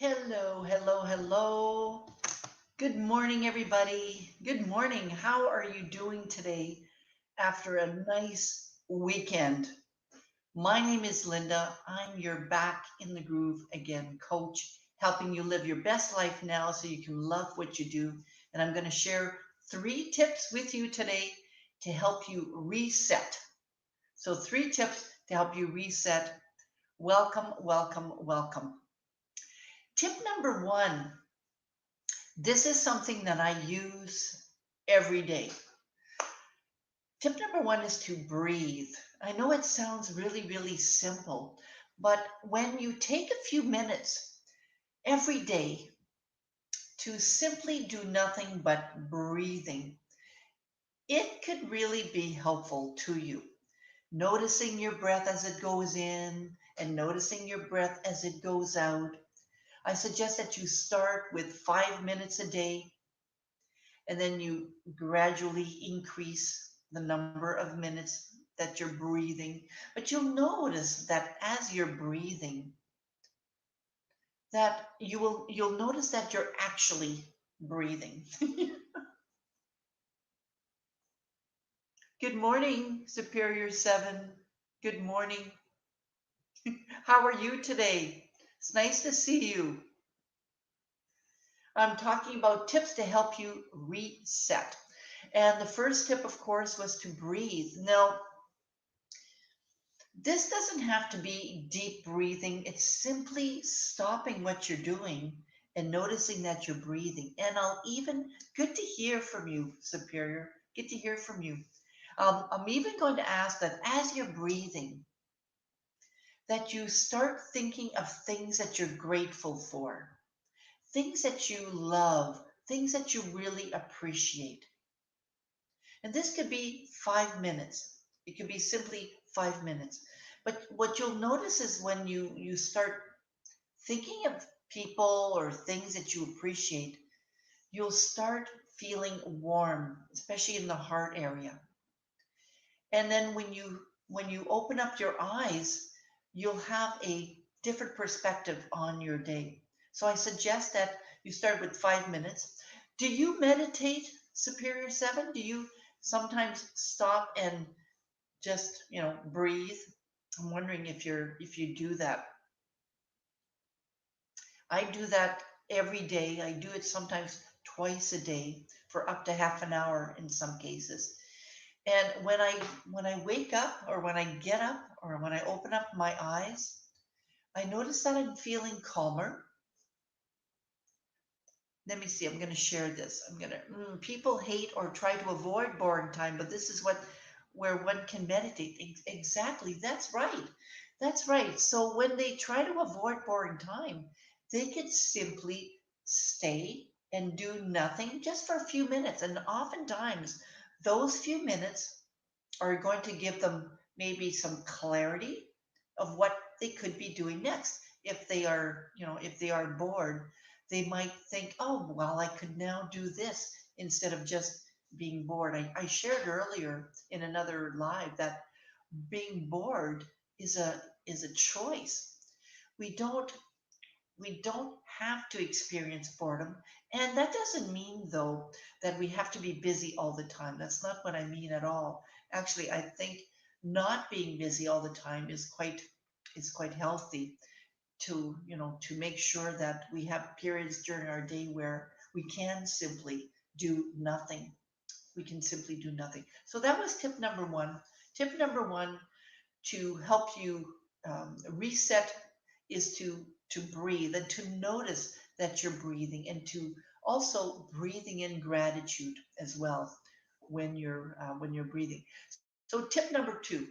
Hello, hello, hello. Good morning, everybody. Good morning. How are you doing today after a nice weekend? My name is Linda. I'm your back in the groove again coach, helping you live your best life now so you can love what you do. And I'm going to share 3 tips with you today to help you reset. So, 3 tips to help you reset. Welcome, welcome, welcome. Tip number one. This is something that I use every day. Tip number one is to breathe. I know it sounds really, really simple, but when you take a few minutes every day to simply do nothing but breathing, it could really be helpful to you. Noticing your breath as it goes in and noticing your breath as it goes out. I suggest that you start with 5 minutes a day and then you gradually increase the number of minutes that you're breathing. But you'll notice that as you're breathing, that you'll notice that you're actually breathing. Good morning, Superior 7. Good morning. How are you today? It's nice to see you. I'm talking about tips to help you reset. And the first tip, of course, was to breathe. Now, this doesn't have to be deep breathing. It's simply stopping what you're doing and noticing that you're breathing. And I'll even, good to hear from you, Superior. Good to hear from you. I'm even going to ask that as you're breathing, that you start thinking of things that you're grateful for, things that you love, things that you really appreciate. And this could be 5 minutes. It could be simply 5 minutes. But what you'll notice is when you start thinking of people or things that you appreciate, you'll start feeling warm, especially in the heart area. And then when you open up your eyes, you'll have a different perspective on your day. So I suggest that you start with 5 minutes. Do you meditate, Superior 7? Do you sometimes stop and just, breathe? I'm wondering if you do that. I do that every day. I do it sometimes twice a day for up to half an hour in some cases. And when I wake up or when I get up or when I open up my eyes, I notice that I'm feeling calmer. Let me see. I'm going to share this. People hate or try to avoid boring time, but this is where one can meditate. Exactly. That's right. That's right. So when they try to avoid boring time, they can simply stay and do nothing just for a few minutes. And oftentimes, those few minutes are going to give them maybe some clarity of what they could be doing next. If they are bored, they might think, oh, well, I could now do this instead of just being bored. I shared earlier in another live that being bored is a choice. We don't we don't have to experience boredom. And that doesn't mean, though, that we have to be busy all the time. That's not what I mean at all. Actually, I think not being busy all the time is quite healthy to make sure that we have periods during our day where we can simply do nothing. We can simply do nothing. So that was tip number one. Tip number one to help you reset is to breathe and to notice that you're breathing and to also breathing in gratitude as well when you're breathing. So tip number two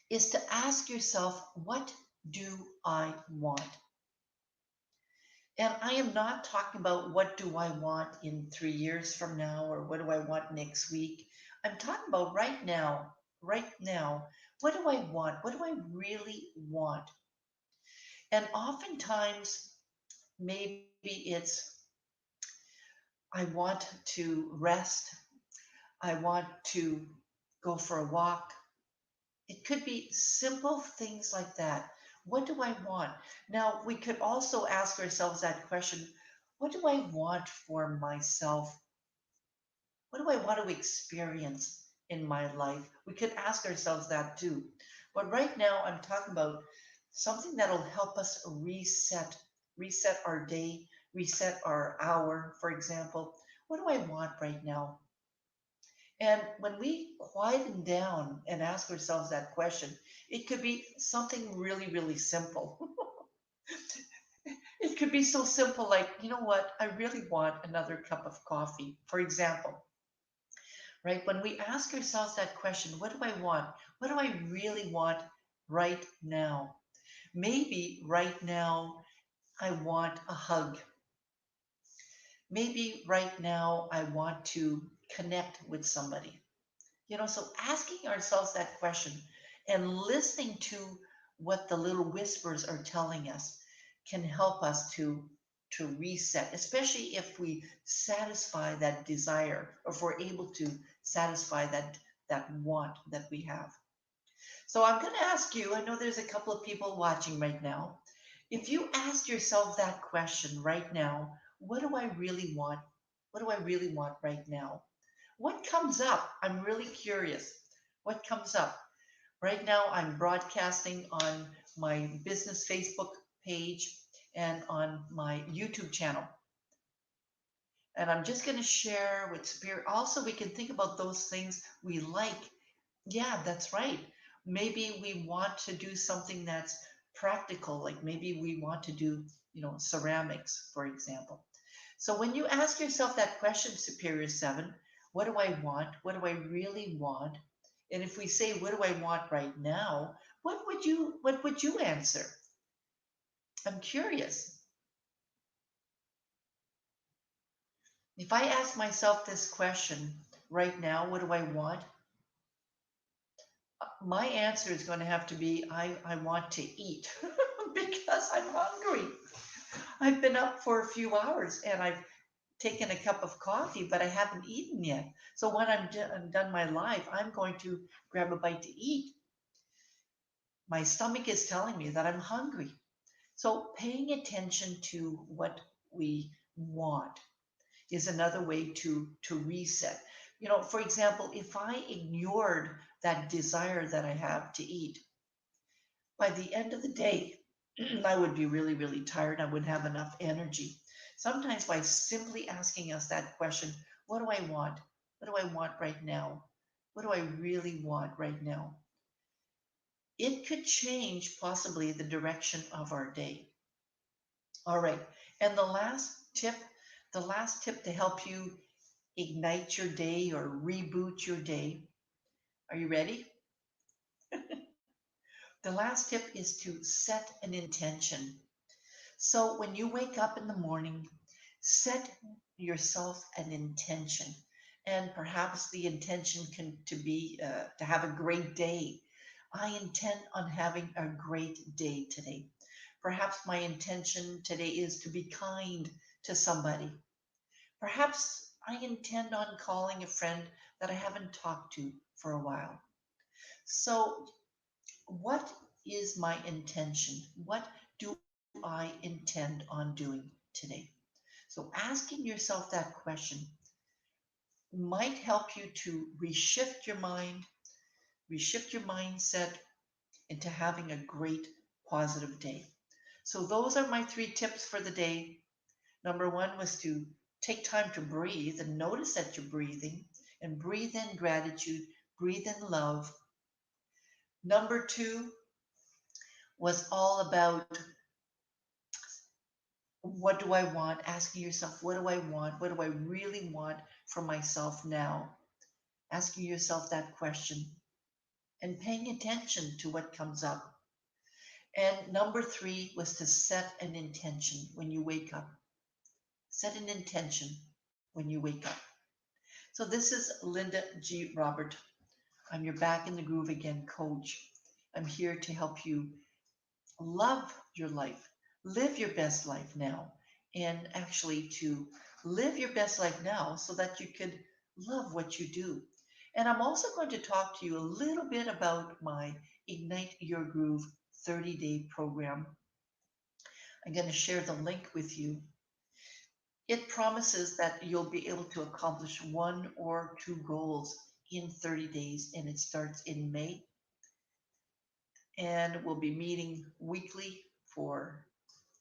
is to ask yourself, what do I want? And I am not talking about what do I want in 3 years from now or what do I want next week. I'm talking about right now. Right now, what do I want? What do I really want? And oftentimes, maybe it's I want to rest. I want to go for a walk. It could be simple things like that. What do I want? Now, we could also ask ourselves that question. What do I want for myself? What do I want to experience in my life? We could ask ourselves that too. But right now, I'm talking about something that'll help us reset our day, reset our hour, for example. What do I want right now? And when we quieten down and ask ourselves that question, it could be something really, really simple. It could be so simple, like, you know what? I really want another cup of coffee, for example, right? When we ask ourselves that question, what do I want? What do I really want right now? Maybe right now I want a hug. Maybe right now I want to connect with somebody. So asking ourselves that question and listening to what the little whispers are telling us can help us to reset, especially if we satisfy that desire, or if we're able to satisfy that want that we have. So I'm going to ask you, I know there's a couple of people watching right now. If you ask yourself that question right now, what do I really want? What do I really want right now? What comes up? I'm really curious. What comes up? Right now, I'm broadcasting on my business Facebook page and on my YouTube channel. And I'm just going to share with Spirit. Also, we can think about those things we like. Yeah, that's right. Maybe we want to do something that's practical, like maybe we want to do, ceramics, for example. So when you ask yourself that question, Superior Seven, what do I want? What do I really want? And if we say, what do I want right now? What would you answer? I'm curious. If I ask myself this question right now, what do I want? My answer is going to have to be I want to eat because I'm hungry. I've been up for a few hours and I've taken a cup of coffee, but I haven't eaten yet. So when I'm done my life, I'm going to grab a bite to eat. My stomach is telling me that I'm hungry. So paying attention to what we want is another way to reset. For example, if I ignored that desire that I have to eat, by the end of the day, I would be really, really tired. I wouldn't have enough energy. Sometimes by simply asking us that question, what do I want? What do I want right now? What do I really want right now? It could change possibly the direction of our day. All right. And the last tip to help you ignite your day or reboot your day. Are you ready? The last tip is to set an intention. So when you wake up in the morning, set yourself an intention. And perhaps the intention can to be to have a great day. I intend on having a great day today. Perhaps my intention today is to be kind to somebody. Perhaps I intend on calling a friend that I haven't talked to for a while. So, what is my intention? What do I intend on doing today? So, asking yourself that question might help you to reshift your mindset into having a great positive day. So, those are my three tips for the day. Number one was to take time to breathe and notice that you're breathing, and breathe in gratitude, breathe in love. Number two was all about what do I want? Asking yourself, what do I want? What do I really want for myself now? Asking yourself that question and paying attention to what comes up. And number three was to set an intention when you wake up. Set an intention when you wake up. So this is Linda G. Robert. I'm your Back in the Groove Again coach. I'm here to help you love your life, live your best life now, and actually to live your best life now so that you could love what you do. And I'm also going to talk to you a little bit about my Ignite Your Groove 30-day program. I'm going to share the link with you. It promises that you'll be able to accomplish one or two goals in 30 days, and it starts in May. And we'll be meeting weekly for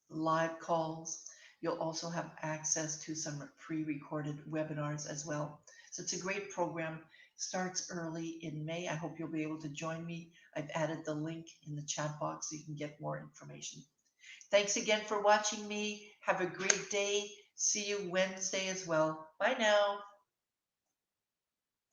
live calls. You'll also have access to some pre-recorded webinars as well. So it's a great program. Starts early in May. I hope you'll be able to join me. I've added the link in the chat box so you can get more information. Thanks again for watching me. Have a great day. See you Wednesday as well. Bye now.